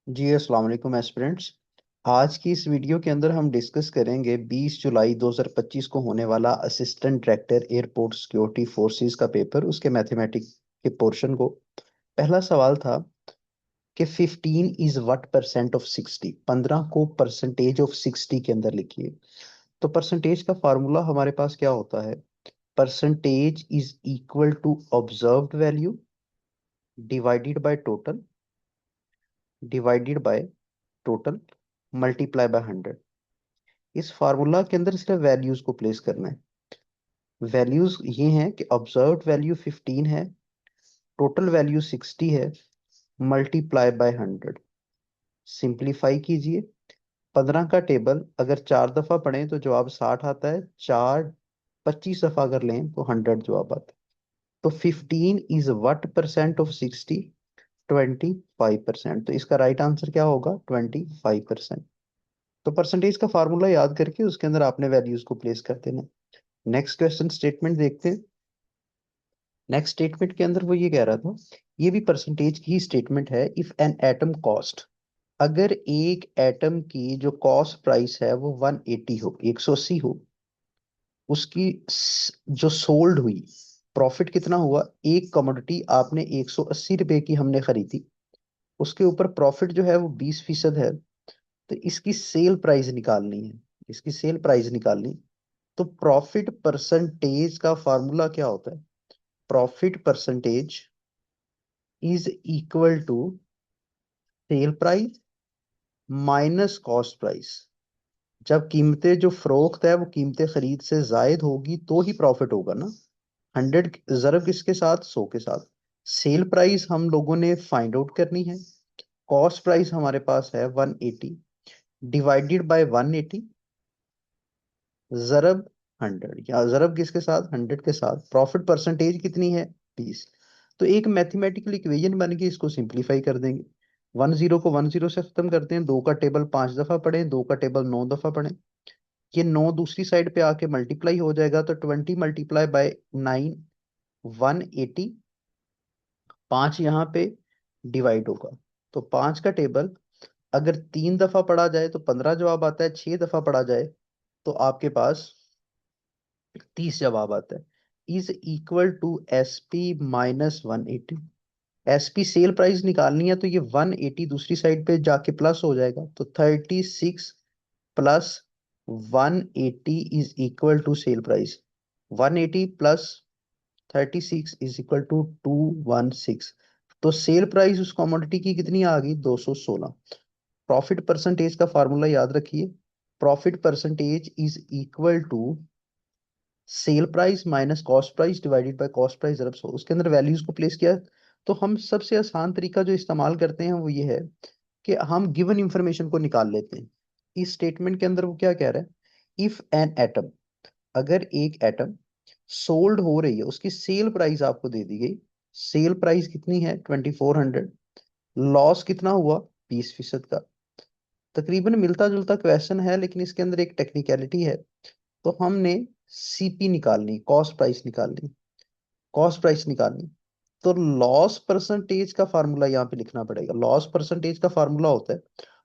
जी अस्सलाम वालेकुम एस्पिरेंट्स। आज की इस वीडियो के अंदर हम डिस्कस करेंगे 20 जुलाई 2025 को होने वाला assistant director airport security forces का पेपर, उसके मैथमेटिक्स के पोर्शन को। पहला सवाल था कि 15 इज व्हाट परसेंट ऑफ 60। 15 को परसेंटेज ऑफ 60 के अंदर लिखिए। तो परसेंटेज का फार्मूला हमारे पास क्या होता है? Percentage is equal to observed value divided by total, divided by total multiply by 100। इस फार्मूला के अंदर सिर्फ वैल्यूज को प्लेस करना है। वैल्यूज ये हैं कि ऑब्जर्व्ड वैल्यू 15 है, टोटल वैल्यू 60 है, मल्टीप्लाई बाय 100। सिंप्लीफाई कीजिए। 15 का टेबल अगर 4 दफा पढ़ें तो जवाब 60 आता है। चार 25 दफा अगर लें तो 100 जवाब आता है। तो 15 इज व्हाट परसेंट ऑफ 60? 25%। तो इसका राइट आंसर क्या होगा? 25%। तो परसेंटेज का फार्मूला याद करके उसके अंदर आपने वैल्यूज को प्लेस कर देना। नेक्स्ट क्वेश्चन स्टेटमेंट देखते हैं। नेक्स्ट स्टेटमेंट के अंदर वो ये कह रहा था, ये भी परसेंटेज की ही स्टेटमेंट है। इफ एन एटम कॉस्ट, अगर एक एटम की जो कॉस्ट प्राइस है वो 180 हो, 180 हो, उसकी जो सोल्ड हुई, प्रॉफिट कितना हुआ? एक कमोडिटी आपने 180 रुपए की हमने खरीदी, उसके ऊपर प्रॉफिट जो है वो 20% है। तो इसकी सेल प्राइस निकालनी है। इसकी सेल प्राइस निकालनी। तो प्रॉफिट परसेंटेज का फार्मूला क्या होता है? Profit percentage is equal to sell price minus cost price. जब कीमतें जो फरोख्त है वो कीमतें खरीद से जायद होगी तो ही प्रॉफिट होगा ना। 100 जरब किसके साथ? 100 के साथ। सेल प्राइस हम लोगों ने फाइंड आउट करनी है। कॉस्ट प्राइस हमारे पास है 180, डिवाइडेड बाय 180, जरब 100। या जरब किसके साथ? 100 के साथ। प्रॉफिट परसेंटेज कितनी है? 20। तो एक मैथमेटिकल इक्वेशन बन के इसको सिंप्लीफाई कर देंगे। 10 को 10 से खत्म करते हैं। 2 का टेबल 5 दफा पढ़े, 2 का टेबल 9 दफा पढ़े। ये 9 दूसरी साइड पे आके मल्टीप्लाई हो जाएगा, तो 20 मल्टीप्लाई बाय 9, 180। 5 यहाँ पे डिवाइड होगा। तो 5 का टेबल अगर 3 दफा पढ़ा जाए तो 15 जवाब आता है। 6 दफा पढ़ा जाए तो आपके पास 30 जवाब आता है। Is equal to S P minus 180। S P sell price निकालनी है तो ये 180 दूसरी साइड पे जाके प्लस हो जाएगा। तो 36 plus 180 is equal to sell price. 180 plus 36 is equal to 216। तो सेल प्राइस उस कमोडिटी की कितनी आ गई? 216। प्रॉफिट परसेंटेज का फार्मूला याद रखिए। Profit percentage is equal to sell price minus cost price divided by cost price जरब 100। उसके अंदर वैल्यूज को प्लेस किया। तो हम सबसे आसान तरीका जो इस्तेमाल करते हैं वो ये है कि हम गिवन इंफॉर्मेशन को निकाल लेते हैं। इस स्टेटमेंट के अंदर वो क्या कह रहा है? इफ एन एटम, अगर एक एटम सोल्ड हो रही है, उसकी सेल प्राइस आपको दे दी गई। सेल प्राइस कितनी है? 2400। लॉस कितना हुआ? 20% का। तकरीबन मिलता जुलता क्वेश्चन है, लेकिन इसके अंदर एक टेक्निकलिटी है। तो हमने सीपी निकालनी, कॉस्ट प्राइस निकालनी। कॉस्ट प्राइस निकालनी। तो लॉस परसेंटेज का फार्मूला यहाँ पे लिखना पड़ेगा। लॉस परसेंटेज का फार्मूला होता है,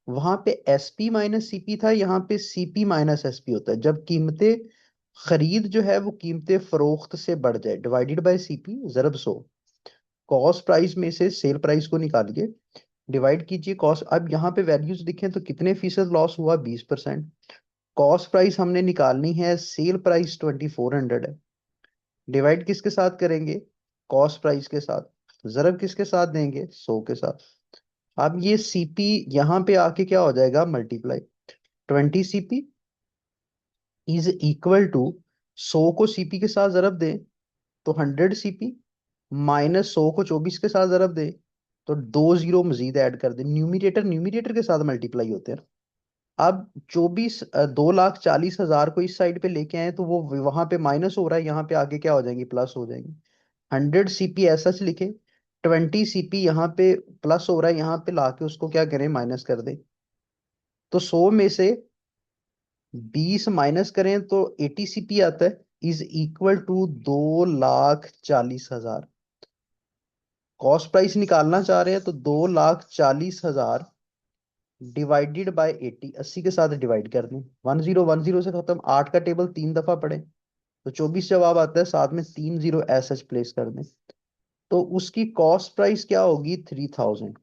वहां पे एसपी माइनस सीपी था, यहाँ पे सीपी माइनस एसपी होता है। जब कीमतें खरीद जो है वो कीमतें फरोख्त से बढ़ जाए, डिवाइडेड बाय सीपी जरब 100। कॉस्ट प्राइस में से सेल प्राइस को निकालिए, डिवाइड कीजिए कॉस्ट। अब यहाँ पे वैल्यूज लिखें तो कितने फीसद लॉस हुआ? 20%। कॉस्ट प्राइस हमने निकालनी है, सेल प्राइस 2400 है। डिवाइड किसके साथ करेंगे? कॉस्ट प्राइस के साथ। जरब किसके साथ देंगे? 100 के साथ। अब ये सीपी यहाँ पे आके क्या हो जाएगा? Multiply. 20 CP is equal to 100 को सीपी के साथ जरब दें तो 100 सीपी, माइनस 100 को 24 के साथ जरब दें तो 2 जीरो मजीद ऐड कर दें। न्यूमिरेटर न्यूमिरेटर के साथ मल्टीप्लाई होते हैं। अब 24, 2,40,000 को इस साइड पे लेके आए तो वो वहां पे माइनस हो रहा है, यहाँ पे आगे क्या हो जाएंगे? प्लस हो जाएंगे। 100 सीपी ऐसा लिखे, 20 सीपी यहाँ पे प्लस हो रहा है, यहाँ पे लाके उसको क्या करें? माइनस कर दें। तो 100 में से 20 माइनस करें तो 80 सीपी आता है। Is equal to 2,40,000। Cost price निकालना चाह रहे हैं तो 2,40,000 डिवाइडेड बाय 80, 80 के साथ डिवाइड कर दें। 1010 से खत्म, 8 का टेबल 3 दफा पढ़े तो 24 जवाब आता है, साथ में 3 0 एस एच प्लेस कर दें। तो उसकी कॉस्ट प्राइस क्या होगी, 3000।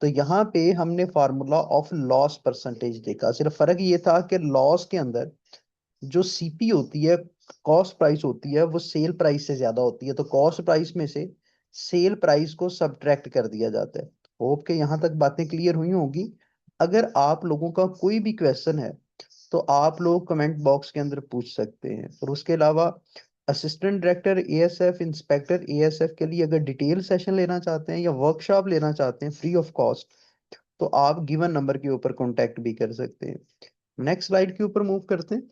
तो यहाँ पे हमने फार्मूला ऑफ लॉस परसेंटेज देखा। सिर्फ फर्क ये था कि लॉस के अंदर जो सीपी होती है, कॉस्ट प्राइस होती है, वो सेल प्राइस से ज्यादा होती है। तो कॉस्ट प्राइस में से सेल प्राइस को सब्ट्रैक्ट कर दिया जाता है। होप के यहाँ तक बातें क्लियर हुई होंगी। अगर आप लोगों का कोई भी क्वेश्चन है तो आप लोग कमेंट बॉक्स के अंदर पूछ सकते हैं। और उसके अलावा assistant director ASF, inspector ASF के लिए अगर डिटेल सेशन लेना चाहते हैं या वर्कशॉप लेना चाहते हैं फ्री ऑफ कॉस्ट, तो आप गिवन नंबर के ऊपर कांटेक्ट भी कर सकते हैं। नेक्स्ट स्लाइड के ऊपर मूव करते हैं।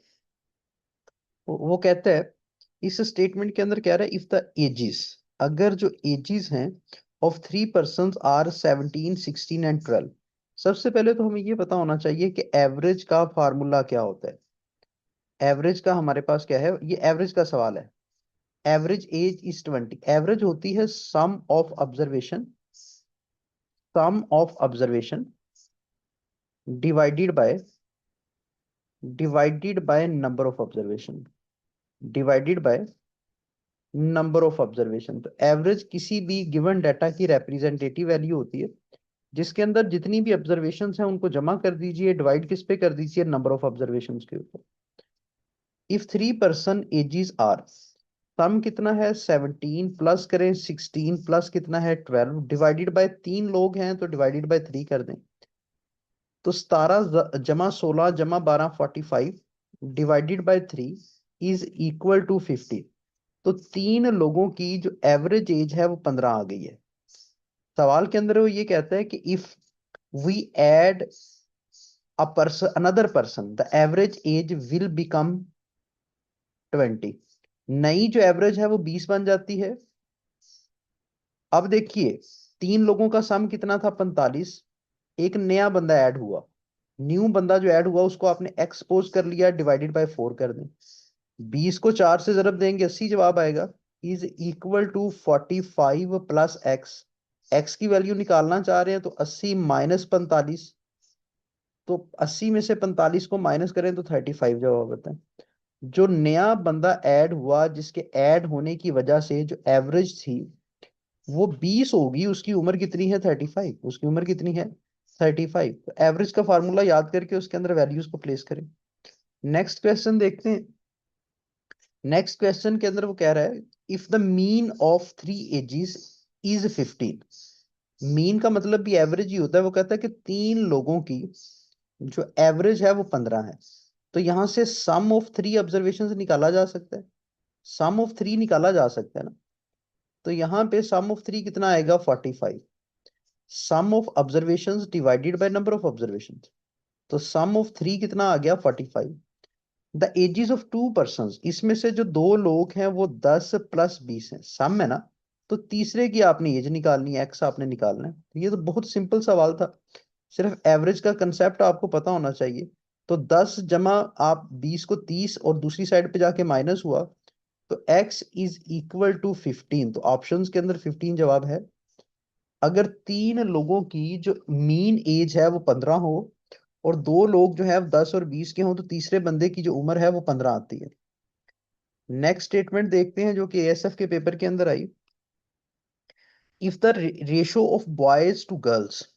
वो कहता है, इस स्टेटमेंट के अंदर कह रहा है, इफ द एजिस, अगर जो एजिस हैं ऑफ 3 पर्सन आर 17, 16 एंड 12। सबसे पहले तो हमें ये पता होना चाहिए कि एवरेज का फार्मूला क्या होता है। एवरेज का हमारे पास क्या है, ये एवरेज का सवाल है। Average age is 20। एवरेज होती है sum of observation, sum of observation divided by, divided by number of observation, divided by number of observation. तो एवरेज किसी भी गिवन डाटा की रिप्रेजेंटेटिव वैल्यू होती है, जिसके अंदर जितनी भी ऑब्जर्वेशंस हैं उनको जमा कर दीजिए, डिवाइड किस पे कर दीजिए, नंबर ऑफ ऑब्जर्वेशंस के ऊपर। इफ 3 पर्सन एजेस आर, सम कितना है 17, प्लस करें 16, प्लस कितना है 12, डिवाइडेड बाय 3 लोग हैं तो डिवाइडेड बाय 3 कर दें। तो 17 जमा 16 जमा 12 45 divided by 3 is equal to 50। तो 3 लोगों की जो एवरेज एज है वो 15 आ गई है। सवाल के अंदर वो ये कहता है कि if we add a person, another person, the average age will become 20। नई जो एवरेज है वो 20 बन जाती है। अब देखिए, 3 लोगों का सम कितना था, 45। एक नया बंदा ऐड हुआ, न्यू बंदा जो ऐड हुआ उसको आपने एक्सपोज कर लिया, डिवाइडेड बाय 4 कर दें। 20 को 4 से जरब देंगे, 80 जवाब आएगा। Is equal to 45 plus x. X की वैल्यू निकालना चाह रहे हैं तो 80 माइनस 45। तो 80 में से 45 को माइनस करें तो 35 जवाब आता है। जो नया बंदा ऐड हुआ, जिसके ऐड होने की वजह से जो एवरेज थी वो 20 होगी, उसकी उम्र कितनी है, 35। उसकी उम्र कितनी है, 35। तो एवरेज का फार्मूला याद करके उसके अंदर वैल्यूज को प्लेस करें। नेक्स्ट क्वेश्चन देखते हैं। नेक्स्ट क्वेश्चन के अंदर वो कह रहा है, if the mean of 3 ages is 15। Mean का मतलब भी एवरेज ही होता है। वो कहता है कि 3 लोगों की जो एवरेज है वो 15 है। तो यहां से सम ऑफ 3 ऑब्जर्वेशन निकाला जा सकता है, सम ऑफ 3 निकाला जा सकता है ना। तो यहाँ पे सम ऑफ 3 कितना आएगा, 45। Sum of observations divided by number of observations. तो सम ऑफ 3 कितना आ गया, 45। द एजेस ऑफ 2 पर्सन, इसमें से जो 2 लोग हैं वो 10 प्लस 20 है, सम है ना। तो तीसरे की आपने एज निकालनी है, एक्स आपने निकालना है। तो ये तो बहुत सिंपल सवाल था। सिर्फ एवरेज का कंसेप्ट आपको पता होना चाहिए। तो 10 जमा आप 20 को 30 और दूसरी साइड पे जाके माइनस हुआ, तो x इज इक्वल टू 15। तो ऑप्शंस के अंदर 15 जवाब है। अगर 3 लोगों की जो मीन एज है वो 15 हो और 2 लोग जो है 10 और 20 के हों, तो तीसरे बंदे की जो उम्र है वो 15 आती है। नेक्स्ट स्टेटमेंट देखते हैं जो कि एएसएफ के पेपर के अंदर आई। If the ratio of boys to girls,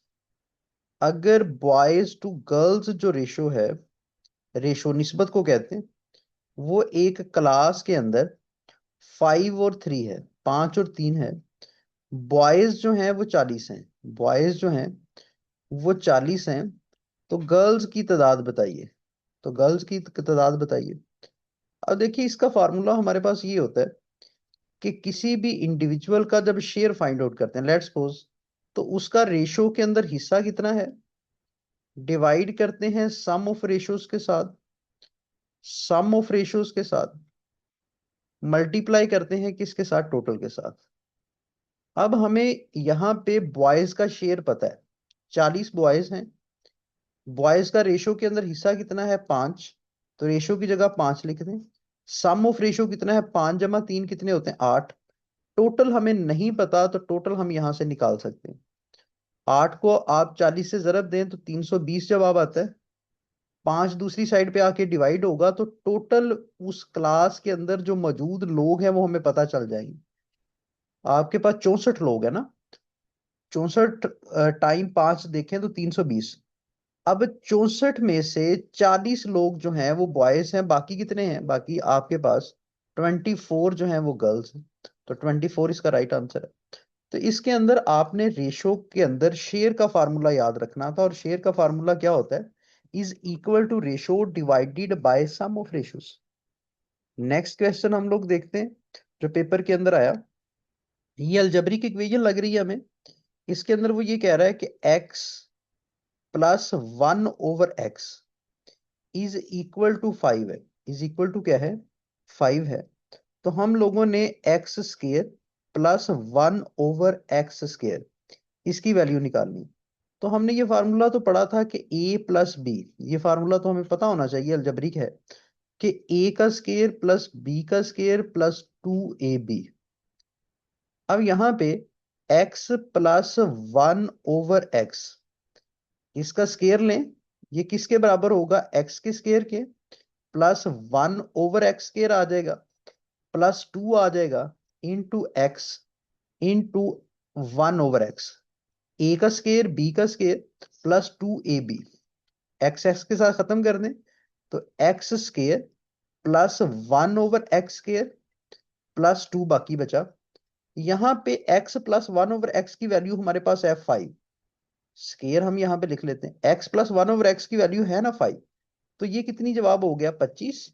अगर बॉयज टू गर्ल्स जो रेशो है, रेशो निस्बत को कहते हैं, वो एक क्लास के अंदर 5 और 3 है, 5 और 3 है। बॉयज जो हैं वो 40 हैं, बॉयज जो हैं वो 40 हैं। तो गर्ल्स की तादाद बताइए, तो गर्ल्स की तादाद बताइए। अब देखिए, इसका फार्मूला हमारे पास ये होता है कि किसी भी इंडिविजुअल का जब शेयर फाइंड आउट करते हैं, लेट्स सपोज, तो उसका रेशो के अंदर हिस्सा कितना है, डिवाइड करते हैं सम ऑफ रेशोज के साथ, सम ऑफ रेशोज के साथ मल्टीप्लाई करते हैं किसके साथ, टोटल के साथ। अब हमें यहाँ पे बॉयज का शेयर पता है, 40 बॉयज हैं। बॉयज का रेशो के अंदर हिस्सा कितना है, 5। तो रेशो की जगह 5 लिख दें। सम ऑफ रेशो कितना है, 5 जमा 3 कितने होते हैं, 8। टोटल हमें नहीं पता, तो टोटल हम यहां से निकाल सकते हैं। 8 को आप 40 से जरब दें तो 320 जवाब आता है। 5 दूसरी साइड पे आके डिवाइड होगा तो टोटल उस क्लास के अंदर जो मौजूद लोग हैं वो हमें पता चल जाएंगे। आपके पास 64 लोग हैं ना, 64 टाइम 5 देखें तो 320। अब 64 में से 40 लोग जो हैं वो बॉयज हैं, बाकी कितने हैं, बाकी आपके पास 24 जो हैं वो गर्ल्स हैं। तो 24 इसका राइट आंसर है। तो इसके अंदर आपने रेशो के अंदर शेयर का फार्मूला याद रखना था, और शेयर का फार्मूला क्या होता है, is equal to ratio divided by sum of ratios. Next question हम लोग देखते हैं जो पेपर के अंदर आया। ये अलजेब्रिक इक्वेशन लग रही है हमें। इसके अंदर वो ये कह रहा है कि x plus 1/x is equal to 5 है। इज इक्वल टू क्या है, 5 है। तो हम लोगों ने x square plus 1/x square इसकी वैल्यू निकालनी। तो हमने ये फार्मूला तो पढ़ा था कि a प्लस बी, ये फार्मूला तो हमें पता होना चाहिए, अलजेब्रिक है, कि a का स्केयर प्लस b का स्केयर प्लस 2ab। अब यहाँ पे x प्लस 1/x इसका स्केयर लें, ये किसके बराबर होगा, x के स्केयर के, प्लस 1/x स्केयर आ जाएगा, प्लस 2 आ जाएगा, इंटू एक्स, इंटू 1/x। ए का स्केयर बी का square plus 2ab, x x के साथ खत्म कर दें तो x square plus 1/x square plus 2 बाकी बचा। यहां पे x प्लस 1/x की वैल्यू हमारे पास है 5। स्केयर हम यहां पे लिख लेते हैं, x प्लस 1/x की वैल्यू है ना 5। तो ये कितनी जवाब हो गया, 25।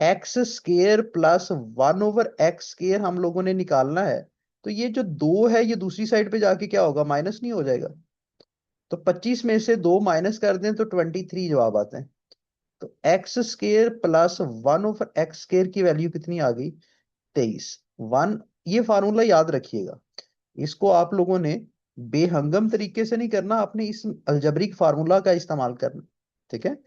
X square plus 1/x square हम लोगों ने निकालना है। तो ये जो 2 है ये दूसरी साइड पे जाके क्या होगा, माइनस नहीं हो जाएगा। तो 25 में से 2 माइनस कर दें तो 23 जवाब आते हैं। तो x square plus 1/x square की वैल्यू कितनी आ गई, 23। वन, ये फार्मूला याद रखिएगा, इसको आप लोगों ने बेहंगम तरीके से नहीं करना, आपने इस अलजबरिक फार्मूला का इस्तेमाल करना। ठीक है।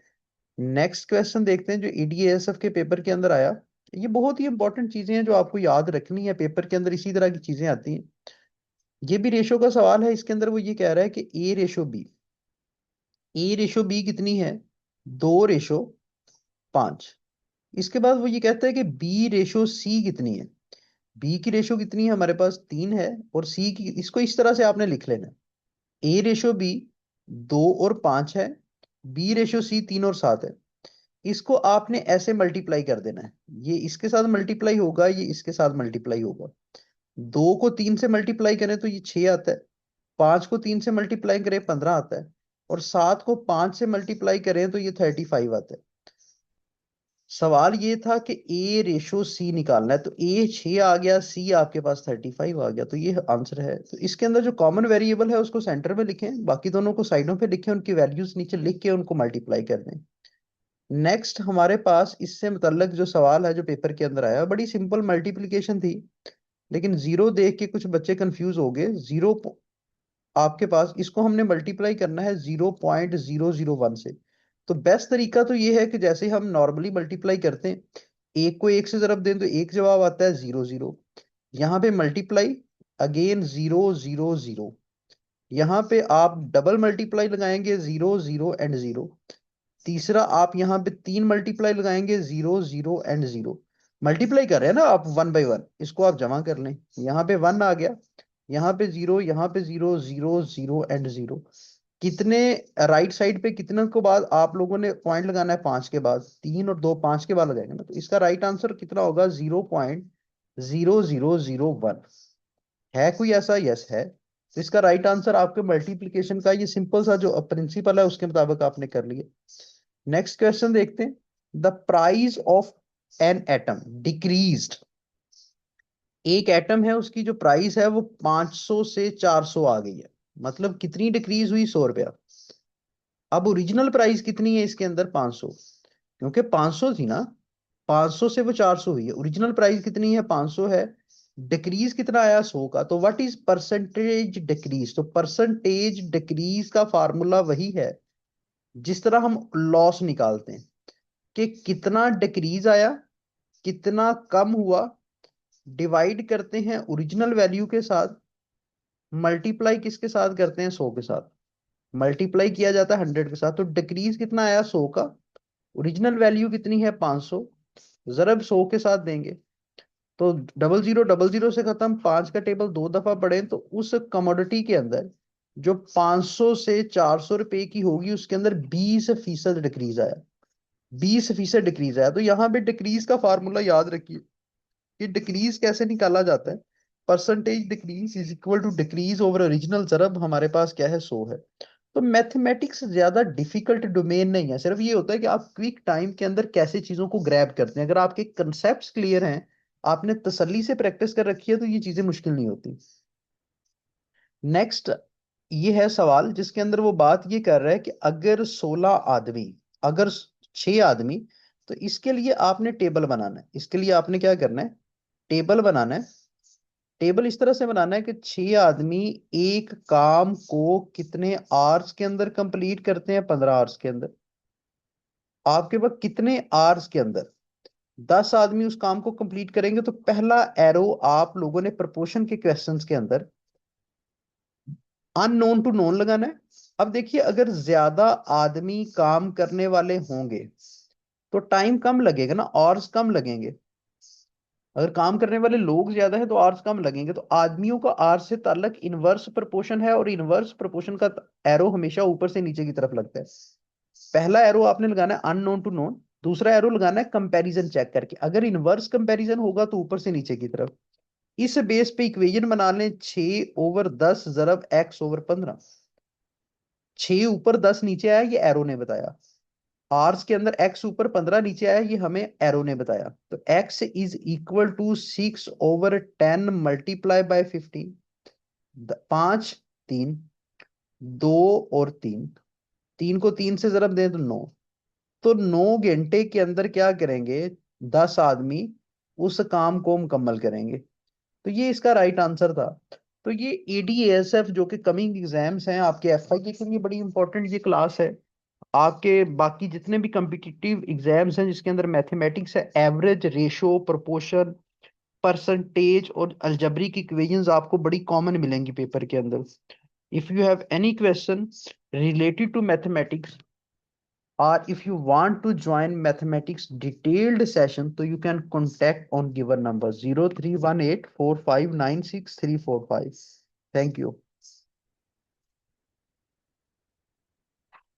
नेक्स्ट क्वेश्चन देखते हैं जो ईडीएसएफ के पेपर के अंदर आया। ये बहुत ही इंपॉर्टेंट चीजें हैं जो आपको याद रखनी है, पेपर के अंदर इसी तरह की चीजें आती हैं। ये भी रेशो का सवाल है, इसके अंदर वो ये कह रहा है कि ए रेशो बी कितनी है, 2/5। इसके बाद वो ये कहता है कि B/C कितनी है। बी की रेशो कितनी है, हमारे पास 3 है, और सी की, इसको इस तरह से आपने लिख लेना है, A/B 2 और 5 है, B/C 3 और 7 है। इसको आपने ऐसे मल्टीप्लाई कर देना है, ये इसके साथ मल्टीप्लाई होगा, ये इसके साथ मल्टीप्लाई होगा। 2 को 3 से मल्टीप्लाई करें तो ये 6 आता है, 5 को 3 से मल्टीप्लाई करें 15 आता है, और 7 को 5 से मल्टीप्लाई करें तो ये 35 आता है। सवाल ये था कि A/C निकालना है, तो A 6 आ गया, C आपके पास 35 आ गया, तो ये आंसर है। तो इसके अंदर जो कॉमन वेरिएबल है उसको सेंटर में लिखें, बाकी दोनों को साइडों पे लिखें, उनकी वैल्यूज नीचे लिख के उनको मल्टीप्लाई कर दें। नेक्स्ट हमारे पास इससे मुतल्लक जो सवाल है जो पेपर के अंदर आया, बड़ी सिंपल मल्टीप्लिकेशन थी, लेकिन जीरो देख के कुछ बच्चे कंफ्यूज हो गए। जीरो आपके पास, इसको हमने मल्टीप्लाई करना है 0.001 से। तो बेस्ट तरीका तो ये है कि जैसे हम नॉर्मली मल्टीप्लाई करते हैं, एक को एक से जरब दें तो एक जवाब आता है 0 0। यहाँ पे मल्टीप्लाई अगेन 0 0 0। यहाँ पे आप डबल मल्टीप्लाई लगाएंगे 0 0 एंड 0। तीसरा आप यहाँ पे 3 मल्टीप्लाई लगाएंगे 0 0 एंड 0। मल्टीप्लाई कर रहे हैं ना आप 1 बाय 1, इसको आप जमा कर लें, यहाँ पे 1 आ गया, यहाँ पे 0, यहाँ पे 0 0 0 एंड 0। कितने राइट साइड पे कितने को बाद आप लोगों ने पॉइंट लगाना है, 5 के बाद, 3 और 2 5 के बाद लगाएंगे ना, तो इसका राइट आंसर कितना होगा, 0.0001। है कोई ऐसा, यस है। तो इसका राइट आंसर आपके मल्टीप्लिकेशन का ये सिंपल सा जो प्रिंसिपल है उसके मुताबिक आपने कर लिया। नेक्स्ट क्वेश्चन देखते हैं। The price of an atom decreased. एक एटम है, उसकी जो प्राइस है वो 500 से 400 आ गई है, मतलब कितनी डिक्रीज हुई, 100 रुपया। अब ओरिजिनल प्राइस कितनी है इसके अंदर, 500, क्योंकि 500 थी ना, 500 से वो 400 हुई है, ओरिजिनल प्राइस कितनी है, 500 है। डिक्रीज कितना आया, 100 का। तो व्हाट इज परसेंटेज डिक्रीज, तो परसेंटेज डिक्रीज का फार्मूला वही है जिस तरह हम लॉस निकालते हैं, कि कितना डिक्रीज आया, कितना कम हुआ, डिवाइड करते हैं ओरिजिनल वैल्यू के साथ, मल्टीप्लाई किसके साथ करते हैं? 100 के साथ। मल्टीप्लाई किया जाता है 100 के साथ, तो डिक्रीज कितना आया? 100 का। ओरिजिनल वैल्यू कितनी है? 500। जरब 100 के साथ देंगे तो डबल जीरो से खत्म, 5 का टेबल 2 दफा पढ़े तो उस कमोडिटी के अंदर जो 500 से 400 रुपए की होगी उसके अंदर 20% डिक्रीज आया। 20% डिक्रीज आया। तो यहाँ पे डिक्रीज का फार्मूला याद रखिए कि डिक्रीज कैसे निकाला जाता है। Percentage decrease is equal to decrease over original जरब हमारे पास क्या है? 100 है। तो मैथमेटिक्स ज्यादा डिफिकल्ट डोमेन नहीं है, सिर्फ ये होता है कि आप क्विक टाइम के अंदर कैसे चीजों को ग्रैब करते हैं। अगर आपके कंसेप्ट क्लियर हैं, आपने तसल्ली से प्रैक्टिस कर रखी है, तो ये चीजें मुश्किल नहीं होती। नेक्स्ट ये है सवाल जिसके अंदर वो बात ये कर रहा है कि अगर 16 आदमी, अगर 6 आदमी, तो इसके लिए आपने टेबल बनाना है। इसके लिए आपने क्या करना है? टेबल बनाना है। टेबल इस तरह से बनाना है कि 6 आदमी एक काम को कितने आवर्स के अंदर कंप्लीट करते हैं? 15 आवर्स के अंदर। आपके पास कितने आवर्स के अंदर 10 आदमी उस काम को कंप्लीट करेंगे? तो पहला एरो आप लोगों ने प्रोपोर्शन के क्वेश्चंस के अंदर अननोन टू नोन लगाना है। अब देखिए, अगर ज्यादा आदमी काम करने वाले होंगे तो टाइम कम लगेगा ना, आवर्स कम लगेंगे। अगर काम करने वाले लोग ज्यादा है तो आवर्स कम लगेंगे। तो आदमियों का आवर्स से ताल्लुक इनवर्स प्रोपोर्शन है, और इनवर्स प्रोपोर्शन का एरो हमेशा ऊपर से नीचे की तरफ लगता है। पहला एरो आपने लगाना है अननोन टू नोन, दूसरा एरो लगाना है कंपैरिजन चेक करके। अगर इनवर्स कंपैरिजन होगा तो ऊपर से नीचे की तरफ। इस बेस पे इक्वेशन बना लें, 6/10 जरब x/15। 6 ऊपर 10 नीचे आया, ये एरो ने बताया। आर्स के अंदर x ऊपर 15 नीचे आया, ये हमें एरो ने बताया। तो x is equal to 6/10 multiply by 15। 5 3 2 और 3, 3 को 3 से जरब दें तो 9। तो 9 घंटे के अंदर क्या करेंगे? 10 आदमी उस काम को मुकम्मल करेंगे। तो ये इसका राइट आंसर था। तो ये एडीएसएफ जो कि कमिंग एग्जाम्स हैं आपके एफआई के लिए बड़ी इंपॉर्टेंट ये क्लास है। आपके बाकी जितने भी कम्पिटिटिव एग्जाम्स हैं जिसके अंदर मैथमेटिक्स है, एवरेज, रेशो, प्रोपोर्शन, परसेंटेज और अलजेब्रिक इक्वेशंस आपको बड़ी कॉमन मिलेंगी पेपर के अंदर। If you have any question related to mathematics, or if you want to join mathematics detailed session, so you can contact on given number 03184596 345. Thank you.